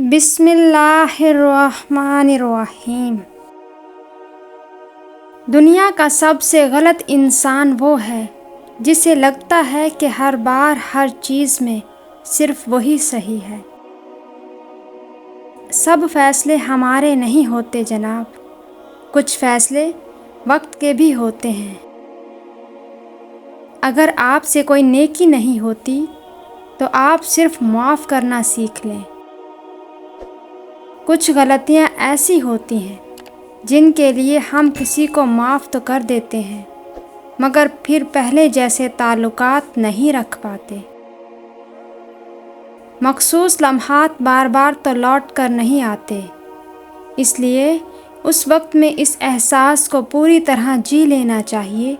بسم اللہ الرحمن الرحیم۔ دنیا کا سب سے غلط انسان وہ ہے جسے لگتا ہے کہ ہر بار ہر چیز میں صرف وہی صحیح ہے۔ سب فیصلے ہمارے نہیں ہوتے جناب، کچھ فیصلے وقت کے بھی ہوتے ہیں۔ اگر آپ سے کوئی نیکی نہیں ہوتی تو آپ صرف معاف کرنا سیکھ لیں۔ کچھ غلطیاں ایسی ہوتی ہیں جن کے لیے ہم کسی کو معاف تو کر دیتے ہیں مگر پھر پہلے جیسے تعلقات نہیں رکھ پاتے۔ مخصوص لمحات بار بار تو لوٹ کر نہیں آتے، اس لیے اس وقت میں اس احساس کو پوری طرح جی لینا چاہیے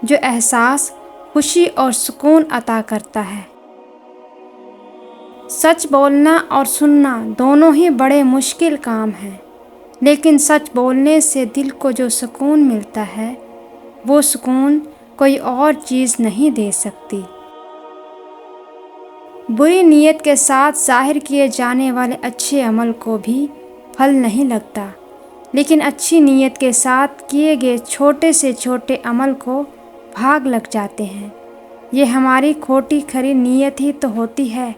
جو احساس خوشی اور سکون عطا کرتا ہے۔ سچ بولنا اور سننا دونوں ہی بڑے مشکل کام ہیں، لیکن سچ بولنے سے دل کو جو سکون ملتا ہے وہ سکون کوئی اور چیز نہیں دے سکتی۔ بری نیت کے ساتھ ظاہر کیے جانے والے اچھے عمل کو بھی پھل نہیں لگتا، لیکن اچھی نیت کے ساتھ کیے گئے چھوٹے سے چھوٹے عمل کو بھاگ لگ جاتے ہیں۔ یہ ہماری کھوٹی کھری نیت ہی تو ہوتی ہے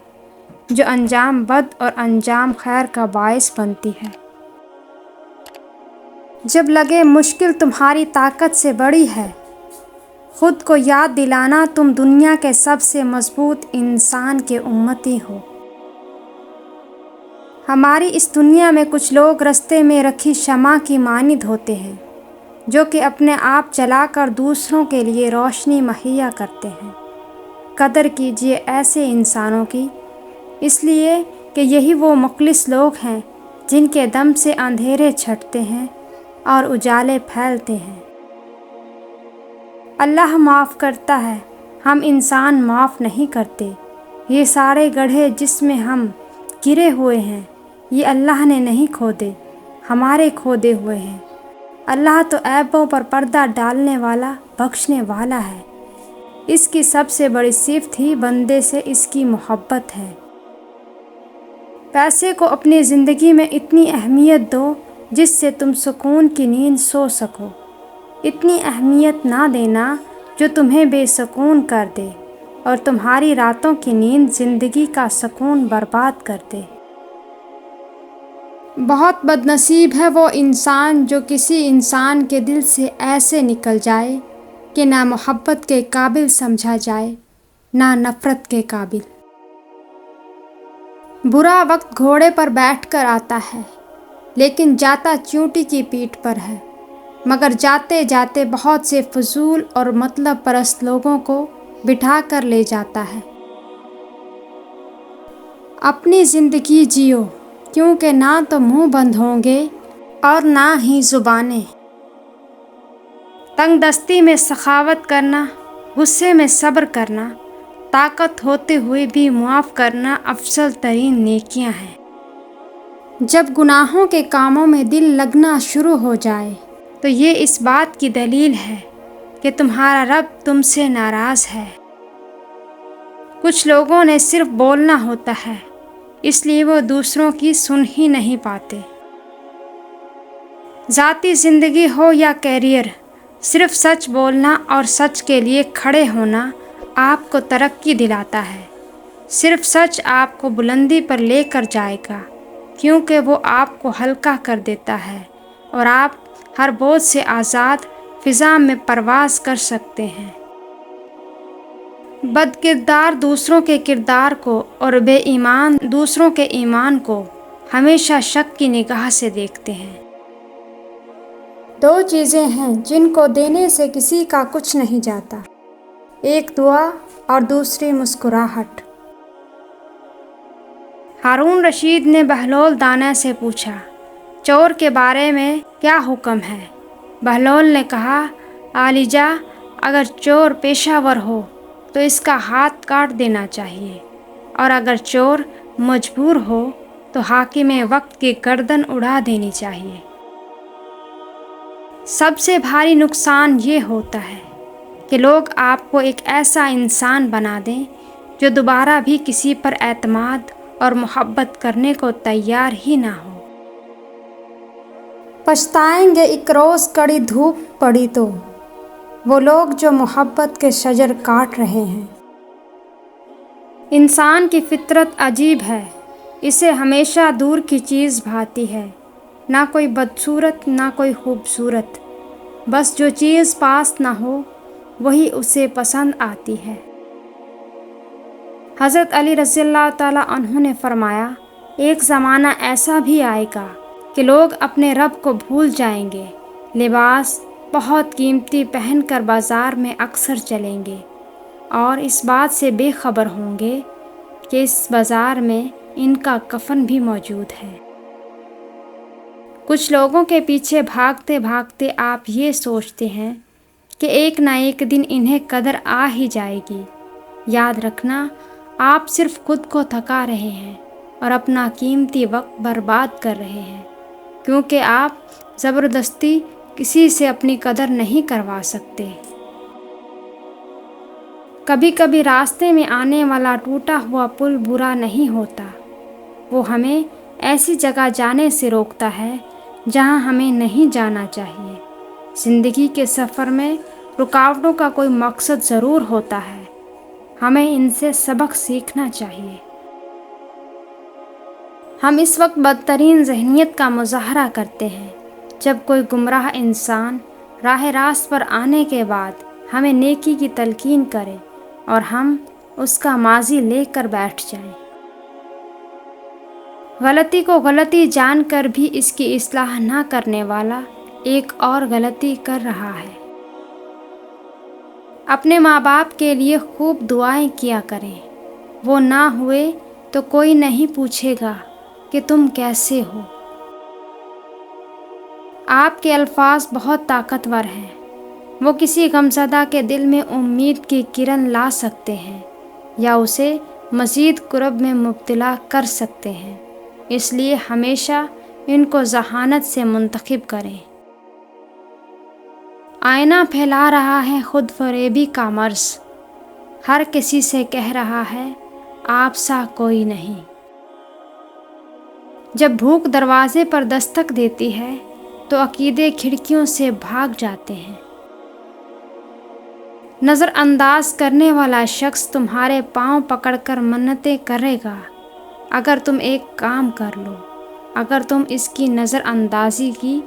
جو انجام بد اور انجام خیر کا باعث بنتی ہے۔ جب لگے مشکل تمہاری طاقت سے بڑی ہے، خود کو یاد دلانا تم دنیا کے سب سے مضبوط انسان کے امتی ہو۔ ہماری اس دنیا میں کچھ لوگ رستے میں رکھی شمع کی مانند ہوتے ہیں جو کہ اپنے آپ جلا کر دوسروں کے لیے روشنی مہیا کرتے ہیں۔ قدر کیجیے ایسے انسانوں کی، اس لیے کہ یہی وہ مخلص لوگ ہیں جن کے دم سے اندھیرے چھٹتے ہیں اور اجالے پھیلتے ہیں۔ اللہ معاف کرتا ہے، ہم انسان معاف نہیں کرتے۔ یہ سارے گڑھے جس میں ہم گرے ہوئے ہیں یہ اللہ نے نہیں کھودے، ہمارے کھودے ہوئے ہیں۔ اللہ تو عیبوں پر پردہ ڈالنے والا، بخشنے والا ہے۔ اس کی سب سے بڑی صفت ہی بندے سے اس کی محبت ہے۔ پیسے کو اپنی زندگی میں اتنی اہمیت دو جس سے تم سکون کی نیند سو سکو، اتنی اہمیت نہ دینا جو تمہیں بے سکون کر دے اور تمہاری راتوں کی نیند زندگی کا سکون برباد کر دے۔ بہت بد نصیب ہے وہ انسان جو کسی انسان کے دل سے ایسے نکل جائے کہ نہ محبت کے قابل سمجھا جائے نہ نفرت کے قابل۔ برا وقت گھوڑے پر بیٹھ کر آتا ہے لیکن جاتا چیونٹی کی پیٹھ پر ہے، مگر جاتے جاتے بہت سے فضول اور مطلب پرست لوگوں کو بٹھا کر لے جاتا ہے۔ اپنی زندگی جیو کیونکہ نہ تو منہ بند ہوں گے اور نہ ہی زبانیں۔ تنگ دستی میں سخاوت کرنا، غصے میں صبر کرنا، طاقت ہوتے ہوئے بھی معاف کرنا افضل ترین نیکیاں ہیں۔ جب گناہوں کے کاموں میں دل لگنا شروع ہو جائے تو یہ اس بات کی دلیل ہے کہ تمہارا رب تم سے ناراض ہے۔ کچھ لوگوں نے صرف بولنا ہوتا ہے، اس لیے وہ دوسروں کی سن ہی نہیں پاتے۔ ذاتی زندگی ہو یا کیریئر، صرف سچ بولنا اور سچ کے لیے کھڑے ہونا آپ کو ترقی دلاتا ہے۔ صرف سچ آپ کو بلندی پر لے کر جائے گا کیونکہ وہ آپ کو ہلکا کر دیتا ہے اور آپ ہر بوجھ سے آزاد فضا میں پرواز کر سکتے ہیں۔ بد کردار دوسروں کے کردار کو اور بے ایمان دوسروں کے ایمان کو ہمیشہ شک کی نگاہ سے دیکھتے ہیں۔ دو چیزیں ہیں جن کو دینے سے کسی کا کچھ نہیں جاتا، ایک دعا اور دوسری مسکراہٹ۔ ہارون رشید نے بہلول دانا سے پوچھا، چور کے بارے میں کیا حکم ہے؟ بہلول نے کہا، عالیجا، اگر چور پیشہ ور ہو تو اس کا ہاتھ کاٹ دینا چاہیے، اور اگر چور مجبور ہو تو حاکم وقت کی گردن اڑا دینی چاہیے۔ سب سے بھاری نقصان یہ ہوتا ہے کہ لوگ آپ کو ایک ایسا انسان بنا دیں جو دوبارہ بھی کسی پر اعتماد اور محبت کرنے کو تیار ہی نہ ہو۔ پچھتائیں گے ایک روز کڑی دھوپ پڑی تو، وہ لوگ جو محبت کے شجر کاٹ رہے ہیں۔ انسان کی فطرت عجیب ہے، اسے ہمیشہ دور کی چیز بھاتی ہے، نہ کوئی بدصورت نہ کوئی خوبصورت، بس جو چیز پاس نہ ہو وہی اسے پسند آتی ہے۔ حضرت علی رضی اللہ تعالیٰ عنہ نے فرمایا، ایک زمانہ ایسا بھی آئے گا کہ لوگ اپنے رب کو بھول جائیں گے، لباس بہت قیمتی پہن کر بازار میں اکثر چلیں گے اور اس بات سے بے خبر ہوں گے کہ اس بازار میں ان کا کفن بھی موجود ہے۔ کچھ لوگوں کے پیچھے بھاگتے بھاگتے آپ یہ سوچتے ہیں کہ ایک نہ ایک دن انہیں قدر آ ہی جائے گی۔ یاد رکھنا، آپ صرف خود کو تھکا رہے ہیں اور اپنا قیمتی وقت برباد کر رہے ہیں، کیونکہ آپ زبردستی کسی سے اپنی قدر نہیں کروا سکتے۔ کبھی کبھی راستے میں آنے والا ٹوٹا ہوا پل برا نہیں ہوتا، وہ ہمیں ایسی جگہ جانے سے روکتا ہے جہاں ہمیں نہیں جانا چاہیے۔ زندگی کے سفر میں رکاوٹوں کا کوئی مقصد ضرور ہوتا ہے، ہمیں ان سے سبق سیکھنا چاہیے۔ ہم اس وقت بدترین ذہنیت کا مظاہرہ کرتے ہیں جب کوئی گمراہ انسان راہ راست پر آنے کے بعد ہمیں نیکی کی تلقین کرے اور ہم اس کا ماضی لے کر بیٹھ جائیں۔ غلطی کو غلطی جان کر بھی اس کی اصلاح نہ کرنے والا ایک اور غلطی کر رہا ہے۔ اپنے ماں باپ کے لیے خوب دعائیں کیا کریں، وہ نہ ہوئے تو کوئی نہیں پوچھے گا کہ تم کیسے ہو۔ آپ کے الفاظ بہت طاقتور ہیں، وہ کسی غمزدہ کے دل میں امید کی کرن لا سکتے ہیں یا اسے مزید کرب میں مبتلا کر سکتے ہیں، اس لیے ہمیشہ ان کو ذہانت سے منتخب کریں۔ آئینہ پھیلا رہا ہے خود فریبی کا مرض، ہر کسی سے کہہ رہا ہے آپ سا کوئی نہیں۔ جب بھوک دروازے پر دستک دیتی ہے تو عقیدے کھڑکیوں سے بھاگ جاتے ہیں۔ نظر انداز کرنے والا شخص تمہارے پاؤں پکڑ کر منتیں کرے گا اگر تم ایک کام کر لو، اگر تم اس کی نظر اندازی کی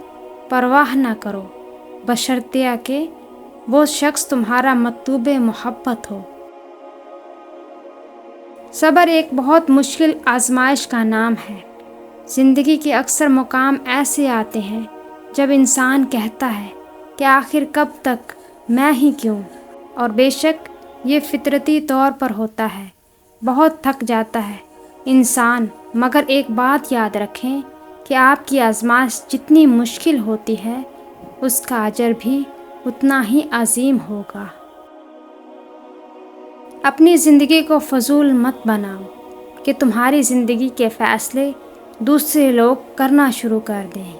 پرواہ نہ کرو، بشرطیہ کہ وہ شخص تمہارا مطلوب محبت ہو۔ صبر ایک بہت مشکل آزمائش کا نام ہے۔ زندگی کے اکثر مقام ایسے آتے ہیں جب انسان کہتا ہے کہ آخر کب تک، میں ہی کیوں، اور بے شک یہ فطرتی طور پر ہوتا ہے، بہت تھک جاتا ہے انسان، مگر ایک بات یاد رکھیں کہ آپ کی آزمائش جتنی مشکل ہوتی ہے اس کا اجر بھی اتنا ہی عظیم ہوگا۔ اپنی زندگی کو فضول مت بناؤ کہ تمہاری زندگی کے فیصلے دوسرے لوگ کرنا شروع کر دیں۔